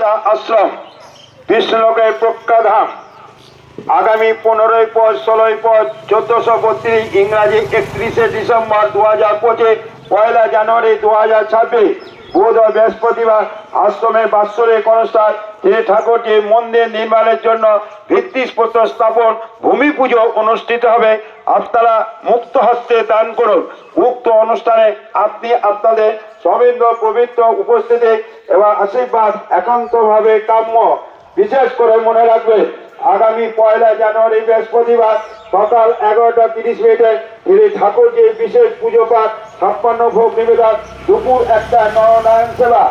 মাতা আশ্রম বিষ্ণুলোকের প্রজ্ঞাধাম আগামী 15ই পদ 16ই পদ 1432 ইংরাজি 31শে ডিসেম্বর 2025 1 জানুয়ারি 2026 বুধ ও বৃহস্পতিবার আশ্রমের বাৎসরিক অনুষ্ঠান এই ঠাকুরটি মন্দির নির্মাণের জন্য ভিত্তিপ্রস্তর স্থাপন ভূমি পুজো অনুষ্ঠিত হবে। আপনারা মুক্ত হস্তে দান করুন। উক্ত অনুষ্ঠানে আপনি আপনাদের সবিন্দ্র পবিত্র উপস্থিতি এবং আশীর্বাদ একান্তভাবে কাম্য। বিশেষ করে মনে রাখবে আগামী 1 জানুয়ারি বৃহস্পতিবার সকাল 11:30 এই ঠাকুরজির বিশেষ পুজো পাঠ 56 ভোগ নিবেদন দুপুর 1টায় নরনারায়ণ সেবা।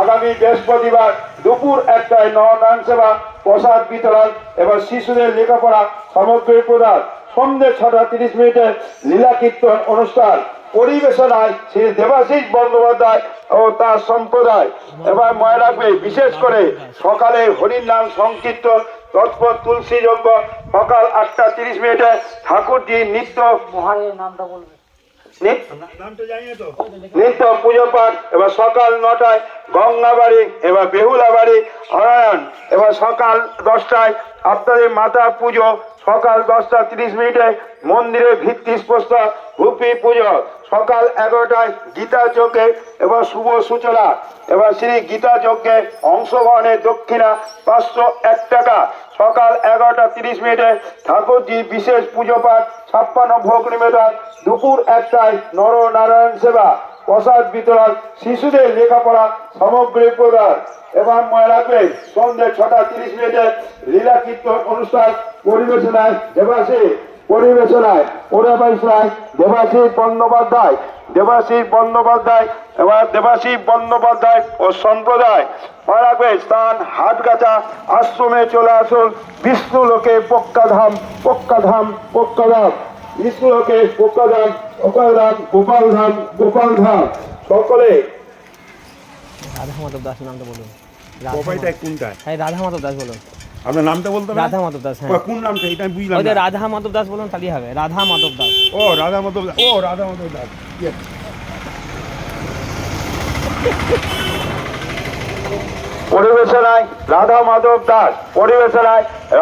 আগামী বৃহস্পতিবার দুপুর 1টায় নরনারায়ণ সেবা প্রসাদ বিতরণ এবং শিশুদের লেখাপড়া সামগ্রী প্রদান। সন্ধ্যে 6:30 লীলা কীর্তন অনুষ্ঠান পরিবেশনায় শ্রী দেবাশিস বন্দ্যোপাধ্যায় ও তার সম্প্রদায়। এবার মনে রাখবে বিশেষ করে সকালে হরির নাম সংকীর্তন তৎপর তুলসী যজ্ঞ সকাল 8:30 ঠাকুরজি নিত্য নিত্য পুজো পাঠ এবার সকাল 9টায় গঙ্গাবাড়ি এবার বেহুলা বাড়ি নারায়ণ এবার সকাল 10টায় আপনাদের মাতা পুজো সকাল 10:30 মন্দিরে ভিত্তিপ্রস্তর ভূমি পুজো সকাল 11টায় গীতা যজ্ঞে এবার শুভ সূচনা এবার শ্রী গীতা যজ্ঞে অংশগ্রহণের দক্ষিণা 501 টাকা। সকাল 11:30 ঠাকুরজি বিশেষ পুজো পাঠ 56 ভোগ নিবেদন দুপুর 1টায় নরনারায়ণ সেবা প্রসাদ বিতরণ শিশুদের লেখাপড়া সামগ্রী প্রদান। এবার মনে রাখবেন সন্ধ্যে 6:30 লীলা কীর্তন অনুষ্ঠান পরিবেশনায় দেবাশিস বন্দ্যোপাধ্যায় এবার দেবাশিস বন্দ্যোপাধ্যায় ও সম্প্রদায়। মনে রাখবেন স্থান হাটগাছা আশ্রমে চলে আসুন। বিষ্ণু লোকে প্রজ্ঞাধাম বিষ্ণুলোকে প্রজ্ঞাধাম গোপালধাম সকলে। রাধা মাধব দাস নামটা বলুন। কোনটা? হ্যাঁ রাধা মাধব দাস বলুন। আপনার নামটা বলতে হবে? রাধা মাধব দাস। হ্যাঁ কোন নামটা এটা আমি বুঝলাম না। রাধা মাধব দাস বলুন তাহলেই হবে। রাধা মাধব দাস। ও রাধা মাধব দাস। পরিবেশনায় রাধা মাধব দাস পরিবেশনায়